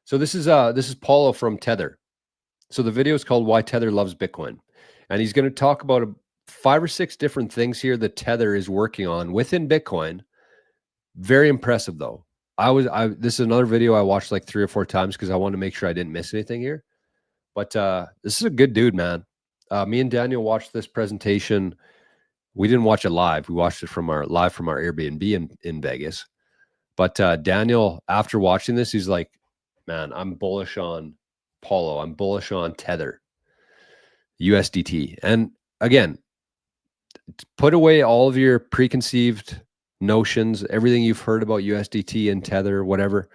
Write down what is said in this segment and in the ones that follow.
So this is Paulo from Tether. So the video is called "Why Tether Loves Bitcoin," and he's going to talk about 5 or 6 different things here that Tether is working on within Bitcoin. Very impressive, though. This is another video I watched like 3 or 4 times because I wanted to make sure I didn't miss anything here. But this is a good dude, man. Me and Daniel watched this presentation. We didn't watch it live. We watched it from our Airbnb in Vegas. But Daniel, after watching this, he's like, man, I'm bullish on Paulo. I'm bullish on Tether, USDT. And again, put away all of your preconceived notions, everything you've heard about USDT and Tether, whatever.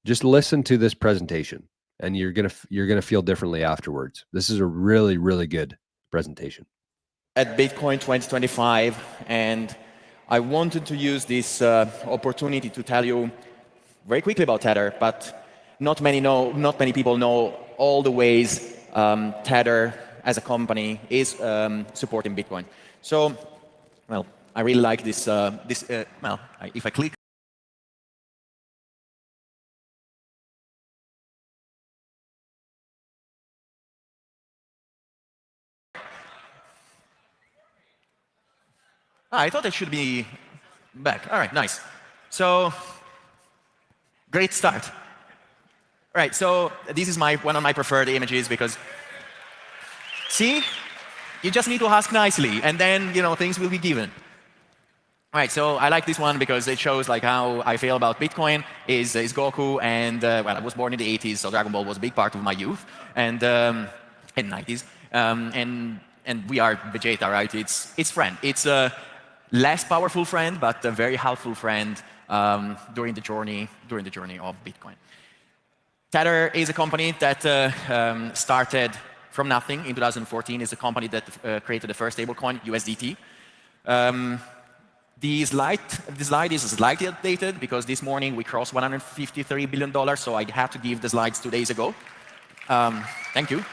Just listen to this presentation, and you're gonna feel differently afterwards. This is a really, really good presentation. At Bitcoin 2025, and I wanted to use this opportunity to tell you very quickly about Tether, but not many people know all the ways Tether as a company is supporting Bitcoin. So, well, I really like this. If I click. I thought I should be back. All right, nice. So, great start. All right, so this is one of my preferred images because, see, you just need to ask nicely, and then things will be given. All right, so I like this one because it shows like how I feel about Bitcoin. Is Goku, and well, I was born in the 80s, so Dragon Ball was a big part of my youth, and 90s, and we are Vegeta, right? It's friend. It's a less powerful friend, but a very helpful friend during the journey of Bitcoin. Tether is a company that started from nothing in 2014. It's a company that created the first stablecoin, USDT. The slide is slightly outdated because this morning we crossed $153 billion, so I had to give the slides 2 days ago. Thank you.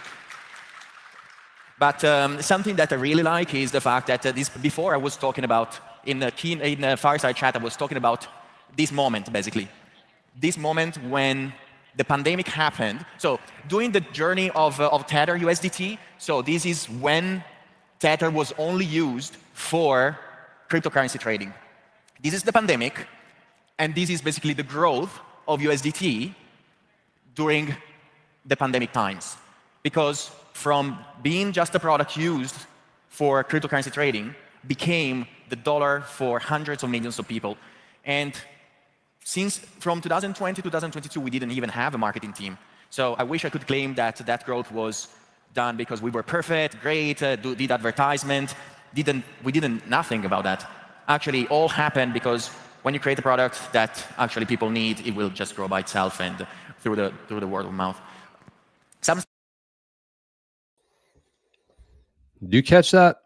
But something that I really like is the fact that before I was talking about, in a fireside chat, I was talking about this moment, basically. This moment when the pandemic happened. So during the journey of Tether USDT, so this is when Tether was only used for cryptocurrency trading. This is the pandemic, and this is basically the growth of USDT during the pandemic times. Because from being just a product used for cryptocurrency trading, became the dollar for hundreds of millions of people. And since from 2020 to 2022, we didn't even have a marketing team. So I wish I could claim that that growth was done because we were perfect, great, did advertisement. We didn't nothing about that. Actually, all happened because when you create a product that actually people need, it will just grow by itself and through the word of mouth. Do you catch that?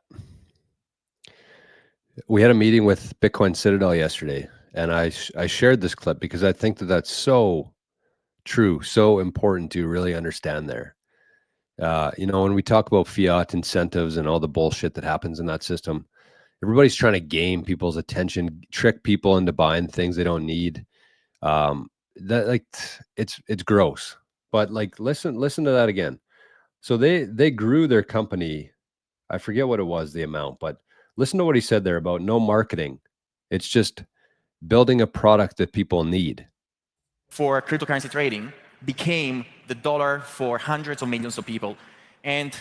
We had a meeting with Bitcoin Citadel yesterday, and I shared this clip because I think that that's so true, so important to really understand there. When we talk about fiat incentives and all the bullshit that happens in that system, everybody's trying to game people's attention, trick people into buying things they don't need. It's gross. But like, listen to that again. So they grew their company. I forget what it was, the amount, but listen to what he said there about no marketing. It's just building a product that people need. For cryptocurrency trading, became the dollar for hundreds of millions of people. And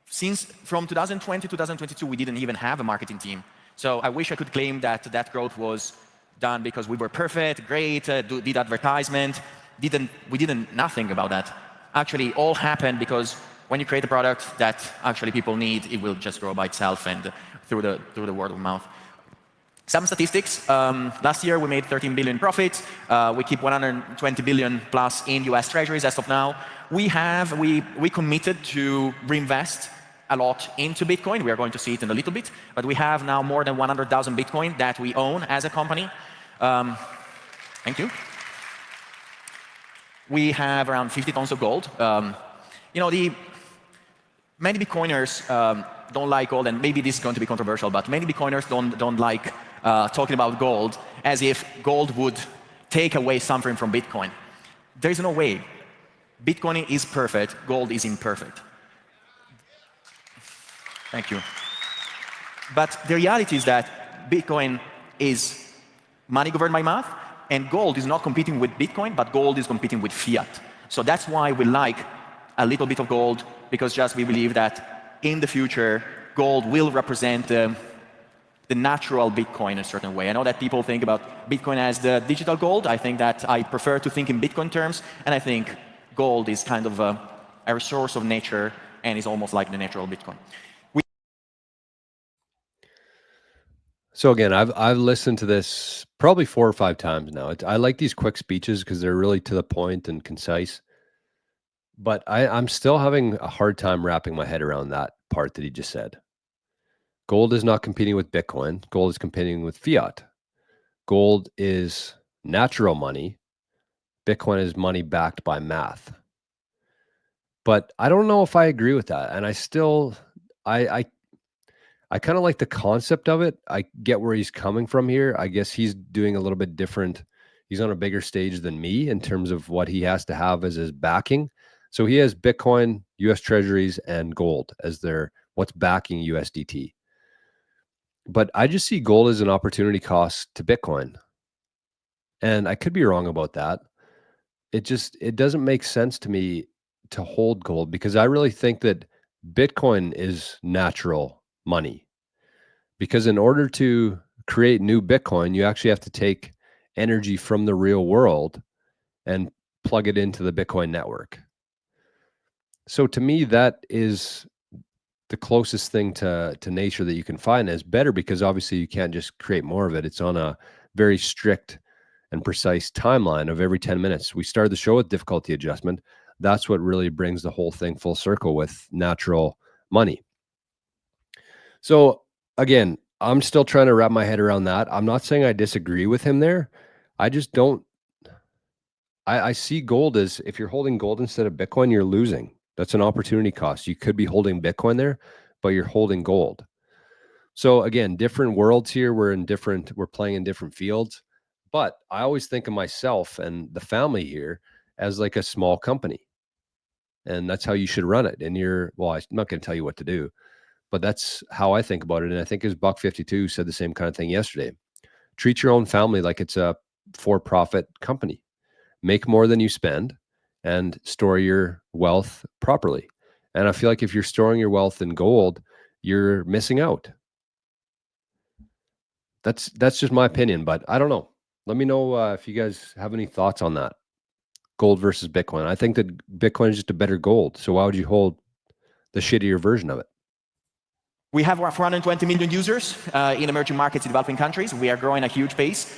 since from 2020 to 2022, we didn't even have a marketing team. So I wish I could claim that that growth was done because we were perfect, great, did advertisement. We didn't nothing about that. Actually, all happened because when you create a product that actually people need, it will just grow by itself and through the word of mouth. Some statistics. Last year we made 13 billion profits. We keep 120 billion plus in US treasuries as of now. We committed to reinvest a lot into Bitcoin. We are going to see it in a little bit, but we have now more than 100,000 Bitcoin that we own as a company. Thank you. We have around 50 tons of gold. Many Bitcoiners don't like gold, and maybe this is going to be controversial, but many Bitcoiners don't like talking about gold as if gold would take away something from Bitcoin. There is no way. Bitcoin is perfect, gold is imperfect. Thank you. But the reality is that Bitcoin is money governed by math, and gold is not competing with Bitcoin, but gold is competing with fiat. So that's why we like a little bit of gold, because just we believe that in the future, gold will represent the natural Bitcoin in a certain way. I know that people think about Bitcoin as the digital gold. I think that I prefer to think in Bitcoin terms, and I think gold is kind of a resource of nature and is almost like the natural Bitcoin. So again, I've listened to this probably 4 or 5 times now. I like these quick speeches because they're really to the point and concise. But I'm still having a hard time wrapping my head around that part that he just said. Gold is not competing with Bitcoin. Gold is competing with fiat. Gold is natural money. Bitcoin is money backed by math. But I don't know if I agree with that. And I still, I kind of like the concept of it. I get where he's coming from here. I guess he's doing a little bit different. He's on a bigger stage than me in terms of what he has to have as his backing. So he has Bitcoin, US Treasuries, and gold as their what's backing USDT. But I just see gold as an opportunity cost to Bitcoin. And I could be wrong about that. It doesn't make sense to me to hold gold because I really think that Bitcoin is natural money. Because in order to create new Bitcoin, you actually have to take energy from the real world and plug it into the Bitcoin network. So to me, that is the closest thing to nature that you can find. Is better because obviously you can't just create more of it. It's on a very strict and precise timeline of every 10 minutes. We started the show with difficulty adjustment. That's what really brings the whole thing full circle with natural money. So again, I'm still trying to wrap my head around that. I'm not saying I disagree with him there. I just don't. I see gold as if you're holding gold instead of Bitcoin, you're losing. That's an opportunity cost. You could be holding Bitcoin there, but you're holding gold. So again, different worlds here. We're playing in different fields. But I always think of myself and the family here as like a small company. And that's how you should run it. And well, I'm not going to tell you what to do, but that's how I think about it. And I think his Buck 52 said the same kind of thing yesterday. Treat your own family like it's a for-profit company. Make more than you spend and store your wealth properly. And I feel like if you're storing your wealth in gold, you're missing out. That's just my opinion, but I don't know. Let me know if you guys have any thoughts on that. Gold versus Bitcoin. I think that Bitcoin is just a better gold. So why would you hold the shittier version of it? We have around 420 million users in emerging markets in developing countries. We are growing at a huge pace.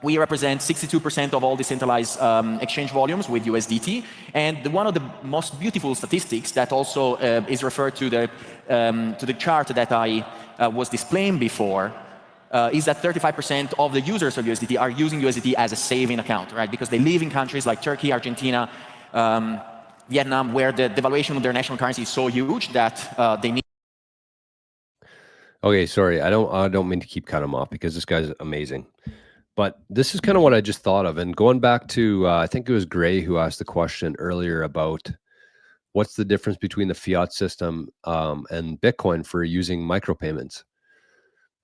We represent 62% of all decentralized exchange volumes with USDT. And one of the most beautiful statistics that also is referred to the chart that I was displaying before is that 35% of the users of USDT are using USDT as a saving account, right? Because they live in countries like Turkey, Argentina, Vietnam, where the devaluation of their national currency is so huge that they need. Okay, sorry. I don't mean to keep cutting him off because this guy's amazing. But this is kind of what I just thought of. And going back to, I think it was Gray who asked the question earlier about what's the difference between the fiat system and Bitcoin for using micropayments.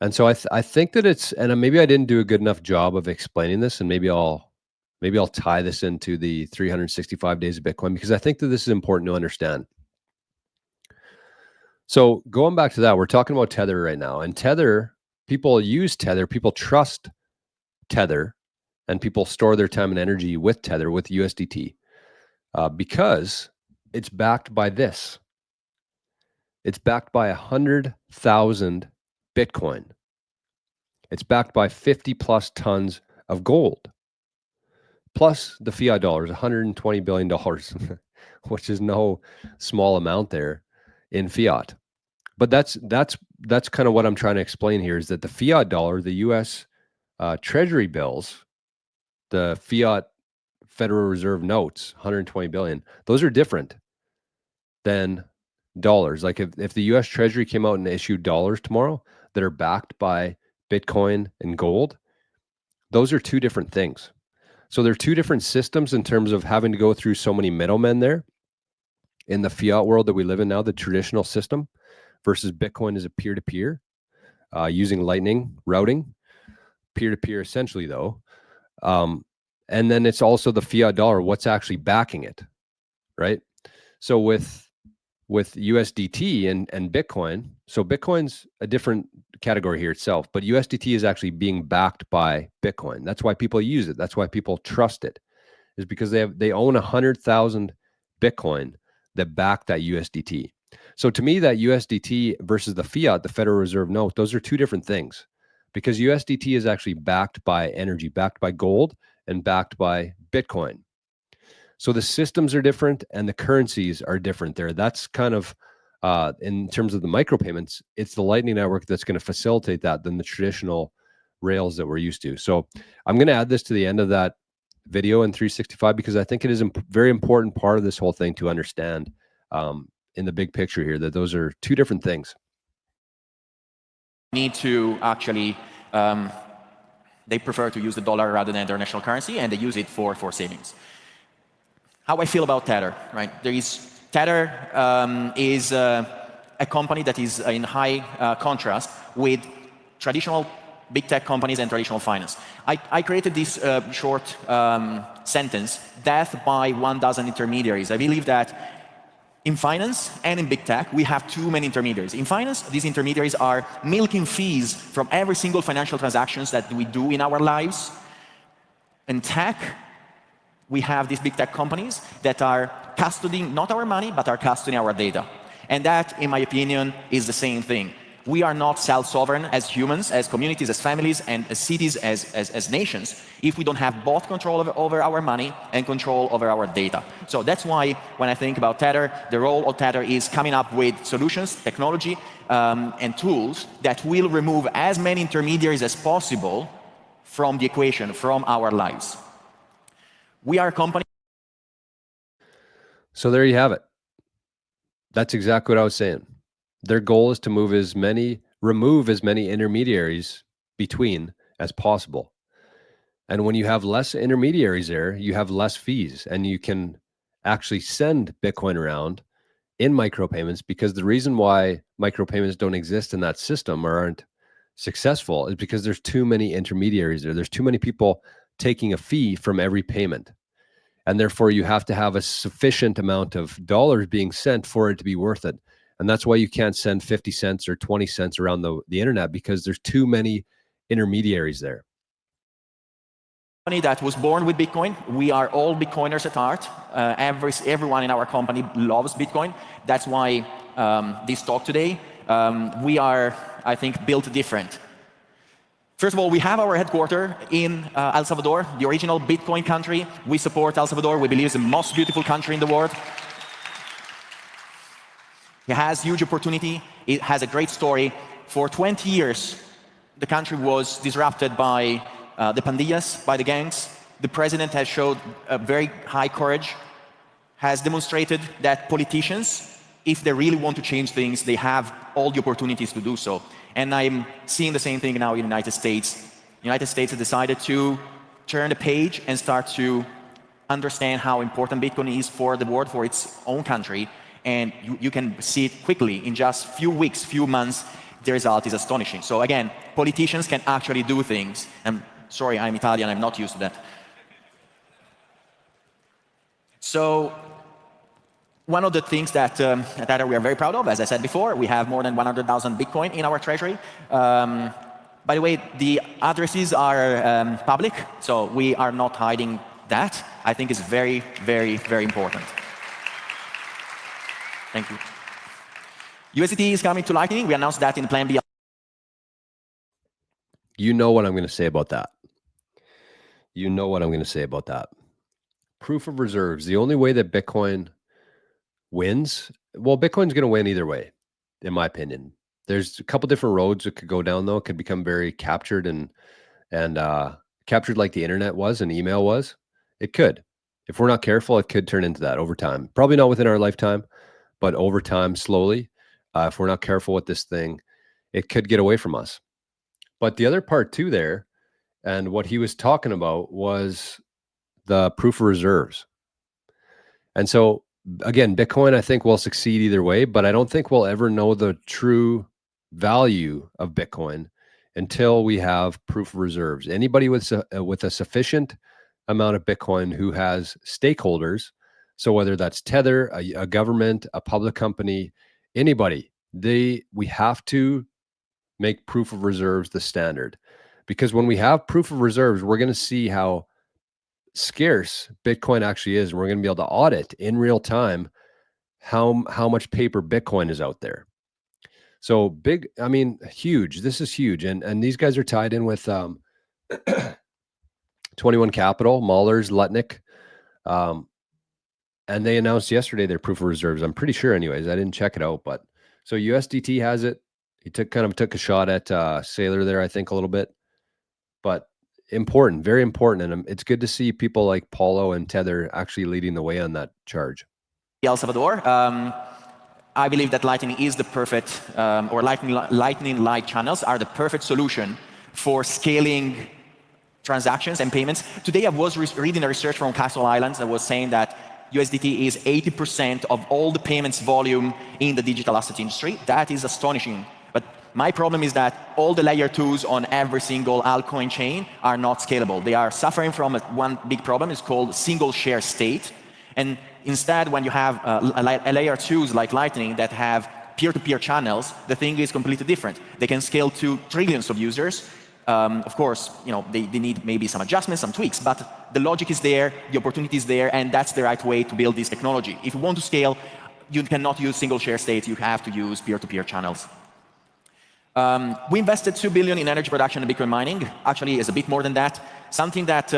And so I think that and maybe I didn't do a good enough job of explaining this, and maybe I'll tie this into the 365 days of Bitcoin because I think that this is important to understand. So going back to that, we're talking about Tether right now, and Tether, people use Tether, people trust Tether, and people store their time and energy with Tether, with USDT, because it's backed by this. It's backed by 100,000 Bitcoin. It's backed by 50 plus tons of gold, plus the fiat dollars, $120 billion, which is no small amount there in fiat. But that's kind of what I'm trying to explain here is that the fiat dollar, the US Treasury bills, the fiat Federal Reserve notes, 120 billion, those are different than dollars. Like if the US Treasury came out and issued dollars tomorrow that are backed by Bitcoin and gold, those are two different things. So there are two different systems in terms of having to go through so many middlemen there in the fiat world that we live in now, the traditional system versus Bitcoin is a peer-to-peer using Lightning routing, peer-to-peer essentially though. And then it's also the fiat dollar, what's actually backing it, right? So with USDT and Bitcoin, so Bitcoin's a different category here itself, but USDT is actually being backed by Bitcoin. That's why people use it. That's why people trust it, is because they own 100,000 Bitcoin that back that USDT. So to me, that USDT versus the fiat, the Federal Reserve note, those are two different things, because USDT is actually backed by energy, backed by gold, and backed by Bitcoin. So the systems are different and the currencies are different there. That's kind of, in terms of the micropayments, it's the Lightning Network that's going to facilitate that than the traditional rails that we're used to. So I'm going to add this to the end of that video in 365 because I think it is a very important part of this whole thing to understand in the big picture here, that those are two different things. Need to actually, they prefer to use the dollar rather than international currency, and they use it for savings. How I feel about Tether, right? Tether is a company that is in high contrast with traditional big tech companies and traditional finance. I created this short sentence, death by 1,000 intermediaries. I believe that in finance and in big tech, we have too many intermediaries. In finance, these intermediaries are milking fees from every single financial transactions that we do in our lives. In tech, we have these big tech companies that are custodying not our money, but are custodying our data. And that, in my opinion, is the same thing. We are not self-sovereign as humans, as communities, as families, and as cities, as nations, if we don't have both control over our money and control over our data. So that's why when I think about Tether, the role of Tether is coming up with solutions, technology, and tools that will remove as many intermediaries as possible from the equation, from our lives. We are a company. So there you have it. That's exactly what I was saying. Their goal is to remove as many intermediaries between as possible. And when you have less intermediaries there, you have less fees, and you can actually send Bitcoin around in micropayments, because the reason why micropayments don't exist in that system or aren't successful is because there's too many intermediaries there. There's too many people taking a fee from every payment. And therefore you have to have a sufficient amount of dollars being sent for it to be worth it. And that's why you can't send 50 cents or 20 cents around the internet, because there's too many intermediaries there. That was born with Bitcoin. We are all Bitcoiners at heart. Everyone in our company loves Bitcoin. That's why this talk today, we are, I think, built different. First of all, we have our headquarters in El Salvador, the original Bitcoin country. We support El Salvador. We believe it's the most beautiful country in the world. It has huge opportunity. It has a great story. For 20 years, the country was disrupted by the pandillas, by the gangs. The president has showed a very high courage, has demonstrated that politicians, if they really want to change things, they have all the opportunities to do so. And I'm seeing the same thing now in the United States. The United States has decided to turn the page and start to understand how important Bitcoin is for the world, for its own country. And you can see it quickly in just few weeks, few months. The result is astonishing. So again, politicians can actually do things. I'm sorry, I'm Italian, I'm not used to that. So one of the things that we are very proud of, as I said before, we have more than 100,000 Bitcoin in our treasury. By the way, the addresses are public, so we are not hiding that. I think it's very, very, very important. Thank you. USDT is coming to Lightning. We announced that in Plan B. You know what I'm going to say about that. You know what I'm going to say about that. Proof of reserves. The only way that Bitcoin wins, well, Bitcoin's going to win either way, in my opinion. There's a couple different roads it could go down, though. It could become very captured and captured like the internet was and email was. It could. If we're not careful, it could turn into that over time. Probably not within our lifetime, but over time, slowly. If we're not careful with this thing, it could get away from us. But the other part too there, and what he was talking about was the proof of reserves. And so again, Bitcoin, I think, will succeed either way, but I don't think we'll ever know the true value of Bitcoin until we have proof of reserves. Anybody with a sufficient amount of Bitcoin who has stakeholders, so whether that's Tether, a government, a public company, anybody, we have to make proof of reserves the standard. Because when we have proof of reserves, we're going to see how scarce Bitcoin actually is, and we're going to be able to audit in real time how much paper Bitcoin is out there. So big, I mean, huge. This is huge, and these guys are tied in with 21 Capital, Mahler's, Lutnick, and they announced yesterday their proof of reserves. I'm pretty sure, anyways. I didn't check it out, but so USDT has it. He took a shot at Saylor there, I think, a little bit, but important, very important, and it's good to see people like Paulo and Tether actually leading the way on that charge. El Salvador. I believe that Lightning is the perfect, or Lightning-like channels are the perfect solution for scaling transactions and payments. Today I was reading a research from Castle Islands that was saying that USDT is 80% of all the payments volume in the digital asset industry. That is astonishing. But my problem is that all the layer 2s on every single altcoin chain are not scalable. They are suffering from one big problem. It's called single share state. And instead, when you have a layer 2s like Lightning that have peer-to-peer channels, the thing is completely different. They can scale to trillions of users. Of course, they need maybe some adjustments, some tweaks, but the logic is there, the opportunity is there, and that's the right way to build this technology. If you want to scale, you cannot use single share state. You have to use peer-to-peer channels. We invested $2 billion in energy production and Bitcoin mining. Actually, it's a bit more than that. Something that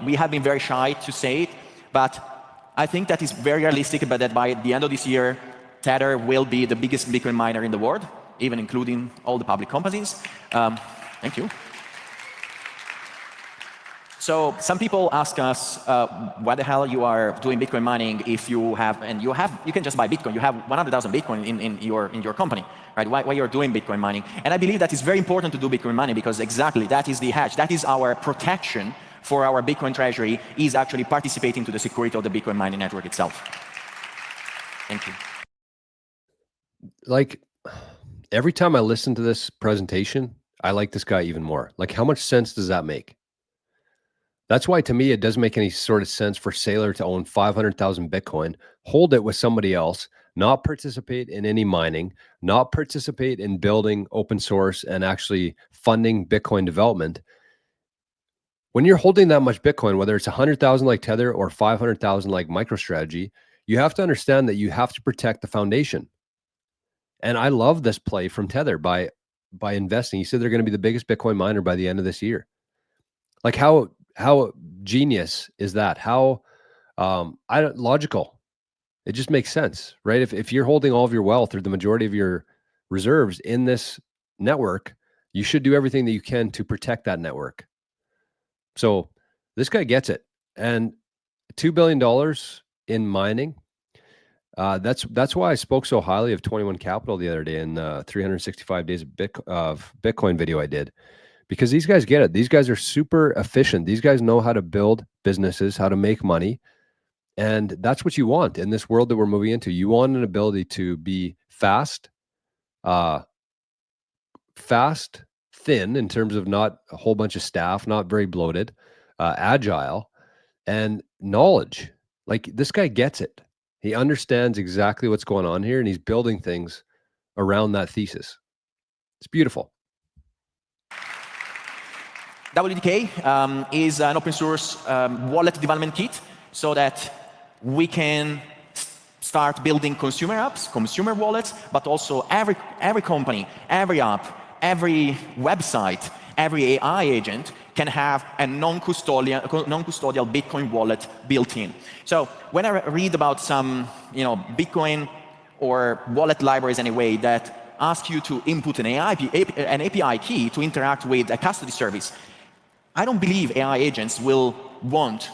we have been very shy to say it, but I think that is very realistic, but that by the end of this year, Tether will be the biggest Bitcoin miner in the world, even including all the public companies. Thank you. So some people ask us, why the hell you are doing Bitcoin mining if you have, and you can just buy Bitcoin. You have 100,000 Bitcoin in your company, right? Why you're doing Bitcoin mining? And I believe that it's very important to do Bitcoin mining because exactly that is the hedge. That is our protection for our Bitcoin treasury, is actually participating to the security of the Bitcoin mining network itself. Thank you. Like every time I listen to this presentation, I like this guy even more. Like, how much sense does that make? That's why, to me, it doesn't make any sort of sense for Saylor to own 500,000 Bitcoin, hold it with somebody else, not participate in any mining, not participate in building open source and actually funding Bitcoin development. When you're holding that much Bitcoin, whether it's 100,000 like Tether or 500,000 like MicroStrategy, you have to understand that you have to protect the foundation. And I love this play from Tether by investing. He said they're going to be the biggest Bitcoin miner by the end of this year. Like how genius is that? How logical. It just makes sense, right? If you're holding all of your wealth or the majority of your reserves in this network, you should do everything that you can to protect that network. So this guy gets it. And $2 billion in mining, that's why I spoke so highly of 21 Capital the other day in 365 days of Bitcoin video I did, because these guys get it. These guys are super efficient. These guys know how to build businesses, how to make money. And that's what you want in this world that we're moving into. You want an ability to be fast, thin in terms of not a whole bunch of staff, not very bloated, agile, and knowledge. Like this guy gets it. He understands exactly what's going on here, and he's building things around that thesis. It's beautiful. WDK is an open source wallet development kit so that we can start building consumer apps, consumer wallets, but also every company, every app, every website, every AI agent can have a non-custodial Bitcoin wallet built in. So when I read about some Bitcoin or wallet libraries anyway that ask you to input an API key to interact with a custody service, I don't believe AI agents will want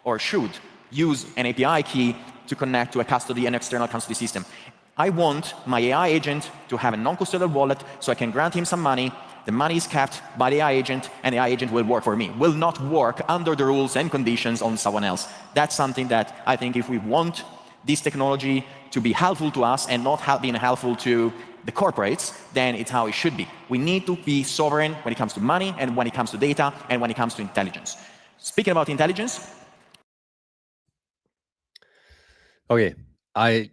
or should use an API key to connect to a custody and external custody system. I want my AI agent to have a non-custodial wallet so I can grant him some money, The money is kept by the AI agent, and the AI agent will work for me, will not work under the rules and conditions on someone else. That's something that I think if we want this technology to be helpful to us and not being helpful to the corporates, then it's how it should be. We need to be sovereign when it comes to money, and when it comes to data, and when it comes to intelligence. Speaking about intelligence. Okay, I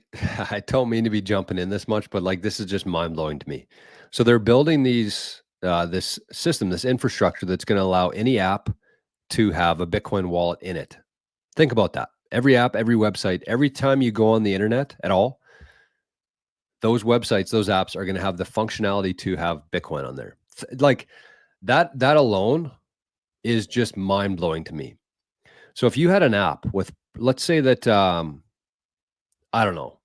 don't mean to be jumping in this much, but like this is just mind blowing to me. So they're building these this system, this infrastructure that's going to allow any app to have a Bitcoin wallet in it. Think about that. Every app, every website, every time you go on the internet at all, those websites, those apps are going to have the functionality to have Bitcoin on there. Like that alone is just mind blowing to me. So if you had an app with, let's say that I don't know,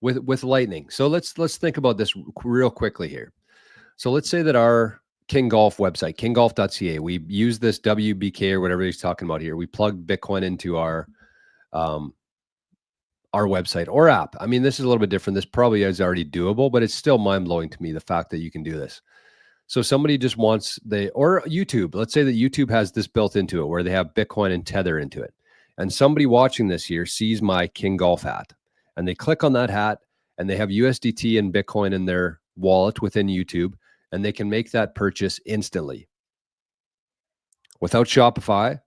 with Lightning. So let's think about this real quickly here. So let's say that our King Golf website, kinggolf.ca, we use this WBK or whatever he's talking about here. We plug Bitcoin into our website or app. I mean, this is a little bit different. This probably is already doable, but it's still mind blowing to me, the fact that you can do this. So somebody just wants or YouTube, let's say that YouTube has this built into it where they have Bitcoin and Tether into it. And somebody watching this here sees my King Golf hat and they click on that hat and they have USDT and Bitcoin in their wallet within YouTube, and they can make that purchase instantly without Shopify,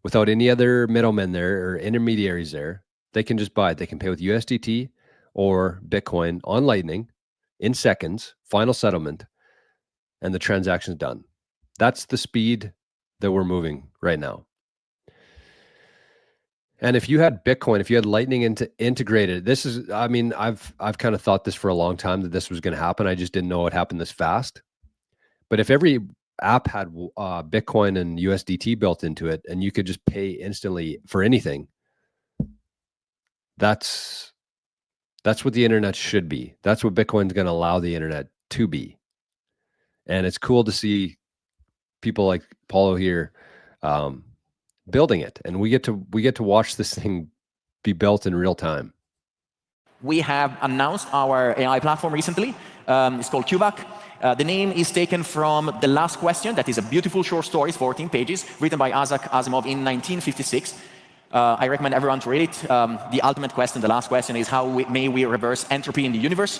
without any other middlemen there or intermediaries there. They can just buy it. They can pay with USDT or Bitcoin on Lightning in seconds, final settlement, and the transaction's done. That's the speed that we're moving right now. And if you had Bitcoin, if you had Lightning integrated, this is, I mean, I've kind of thought this for a long time that this was going to happen. I just didn't know it happened this fast. But if every app had Bitcoin and USDT built into it, and you could just pay instantly for anything, that's what the internet should be. That's what Bitcoin's going to allow the internet to be. And it's cool to see people like Paulo here building it, and we get to watch this thing be built in real time. We have announced our AI platform recently. It's called QVAC. The name is taken from The Last Question. That is a beautiful short story, 14 pages, written by Isaac Asimov in 1956. I recommend everyone to read it. The ultimate question, the last question, is how may we reverse entropy in the universe?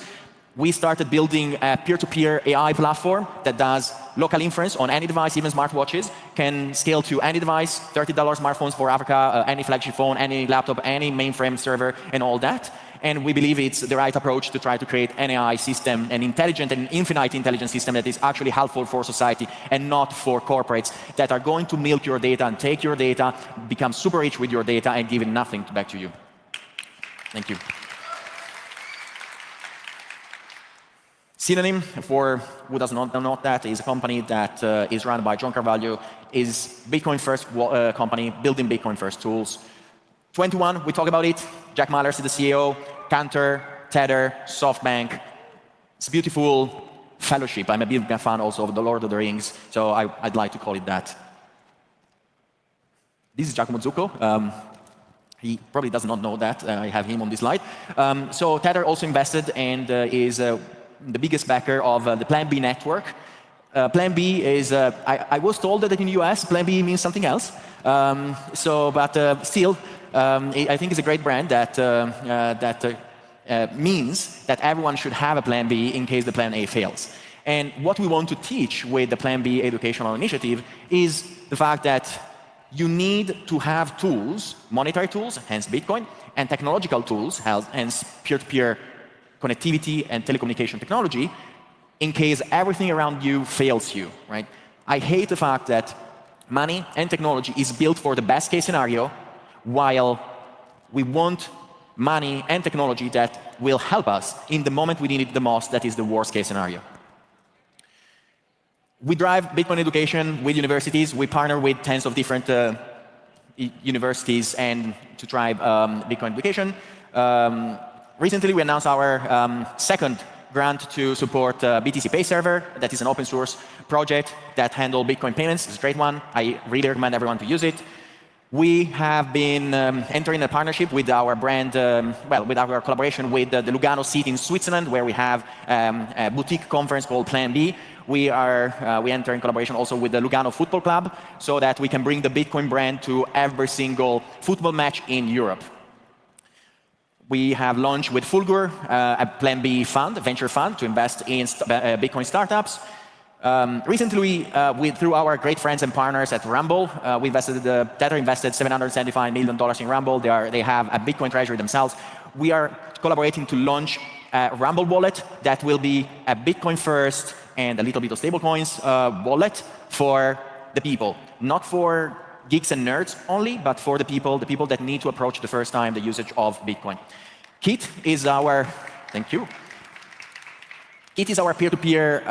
We started building a peer-to-peer AI platform that does local inference on any device, even smartwatches, can scale to any device, $30 smartphones for Africa, any flagship phone, any laptop, any mainframe server, and all that. And we believe it's the right approach to try to create an AI system, an intelligent and infinite intelligence system that is actually helpful for society and not for corporates that are going to milk your data and take your data, become super rich with your data, and giving nothing back to you. Thank you. Synonym, for who does not know that, is a company that is run by John Carvalho, is Bitcoin first company, building Bitcoin first tools. 21, we talk about it. Jack Mallers is the CEO, Cantor, Tether, SoftBank. It's a beautiful fellowship. I'm a big fan also of the Lord of the Rings, so I'd like to call it that. This is Giacomo Zucco. He probably does not know that. I have him on this slide. So Tether also invested and is the biggest backer of the Plan B network. Plan B is, I was told that in the US, Plan B means something else. But still, I think it's a great brand that, means that everyone should have a Plan B in case the Plan A fails. And what we want to teach with the Plan B educational initiative is the fact that you need to have tools, monetary tools, hence Bitcoin, and technological tools, hence peer-to-peer connectivity and telecommunication technology, in case everything around you fails you, right? I hate the fact that money and technology is built for the best case scenario, while we want money and technology that will help us in the moment we need it the most, that is the worst case scenario. We drive Bitcoin education with universities. We partner with tens of different universities and to drive Bitcoin education. Recently, we announced our second grant to support BTC Pay Server. That is an open source project that handles Bitcoin payments. It's a great one. I really recommend everyone to use it. We have been entering a partnership with our brand, with our collaboration with the Lugano seat in Switzerland, where we have a boutique conference called Plan B, we enter in collaboration also with the Lugano Football Club so that we can bring the Bitcoin brand to every single football match in Europe. We have launched with Fulgur a Plan B fund, a venture fund, to invest in Bitcoin startups. Recently, through our great friends and partners at Rumble, Tether invested $775 million in Rumble. They have a Bitcoin treasury themselves. We are collaborating to launch a Rumble wallet that will be a Bitcoin first and a little bit of stablecoins wallet for the people, not for geeks and nerds only, but for the people that need to approach the first time the usage of Bitcoin. Kit is our, thank you. Kit is our peer-to-peer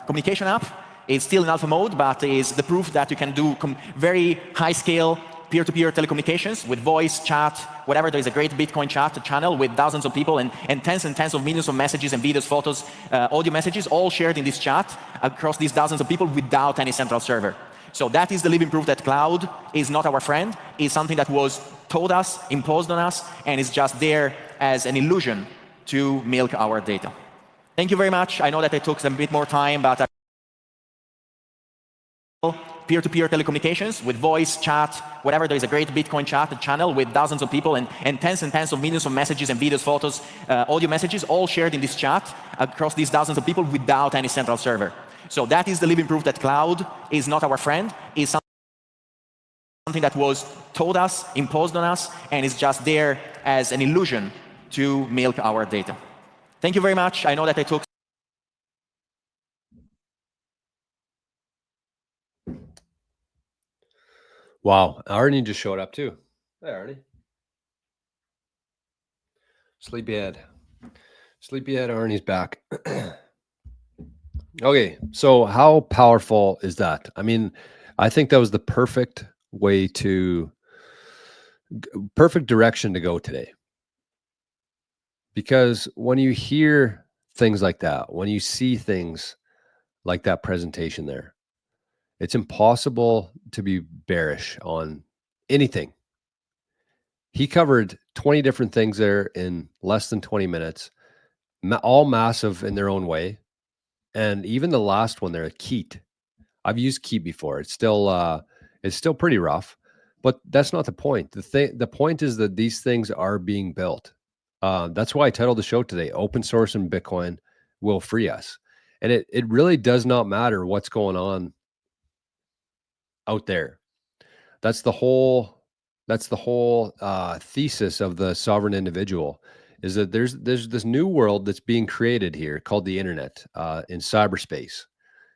communication app. It's still in alpha mode, but is the proof that you can do very high-scale peer-to-peer telecommunications with voice, chat, whatever. There is a great Bitcoin chat channel with thousands of people and tens of millions of messages and videos, photos, audio messages, all shared in this chat across these thousands of people without any central server. So that is the living proof that cloud is not our friend. It's something that was told us, imposed on us, and is just there as an illusion to milk our data. Thank you very much. I know that it took a bit more time, but peer-to-peer telecommunications with voice, chat, whatever. There is a great Bitcoin chat channel with thousands of people and tens of millions of messages and videos, photos, audio messages, all shared in this chat across these thousands of people without any central server. So that is the living proof that cloud is not our friend. It's something that was told us, imposed on us, and is just there as an illusion to milk our data. Thank you very much. I know that I took. Wow, Arnie just showed up too. Hey, Arnie. Sleepyhead. Sleepyhead Arnie's back. Okay, so how powerful is that? I mean, I think that was the perfect way to, perfect direction to go today. Because when you hear things like that, when you see things like that presentation there, it's impossible to be bearish on anything. He covered 20 different things there in less than 20 minutes, all massive in their own way. And even the last one there, Keat. I've used Keat before. It's still pretty rough, but that's not the point. The point is that these things are being built. That's why I titled the show today, Open Source and Bitcoin Will Free Us. And it really does not matter what's going on out there. That's the whole thesis of the sovereign individual, is that there's this new world that's being created here called the internet in cyberspace.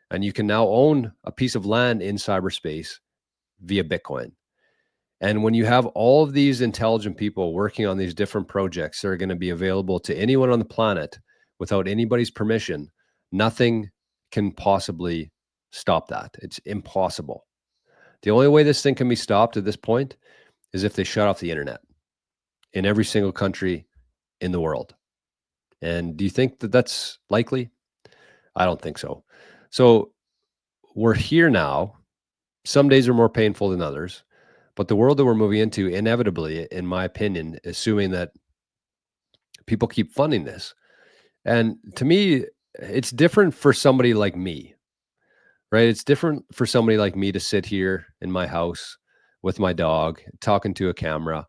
And you can now own a piece of land in cyberspace via Bitcoin. And when you have all of these intelligent people working on these different projects that are going to be available to anyone on the planet without anybody's permission, nothing can possibly stop that. It's impossible. The only way this thing can be stopped at this point is if they shut off the internet in every single country in the world. And do you think that that's likely? I don't think so. So we're here now. Some days are more painful than others, but the world that we're moving into, inevitably, in my opinion, assuming that people keep funding this. And to me, it's different for somebody like me, right? It's different for somebody like me to sit here in my house with my dog, talking to a camera,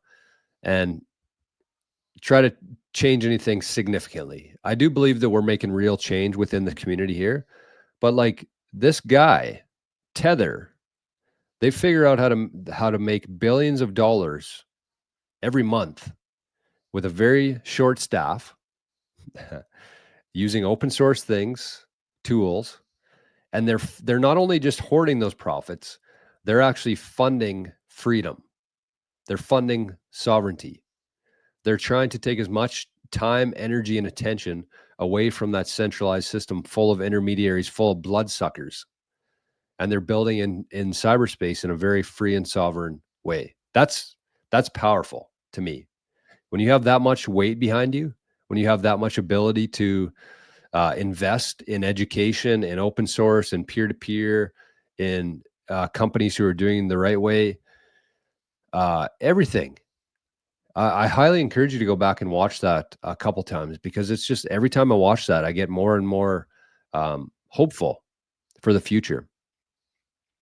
and try to change anything significantly. I do believe that we're making real change within the community here, but like this guy, Tether, they figure out how to make billions of dollars every month with a very short staff, using open source things, tools, and they're not only just hoarding those profits, they're actually funding freedom. They're funding sovereignty. They're trying to take as much time, energy, and attention away from that centralized system full of intermediaries, full of bloodsuckers. And they're building in cyberspace in a very free and sovereign way. That's powerful to me. When you have that much weight behind you, when you have that much ability to invest in education, in open source, and peer-to-peer, in companies who are doing the right way, everything. I highly encourage you to go back and watch that a couple times, because it's just every time I watch that, I get more and more hopeful for the future.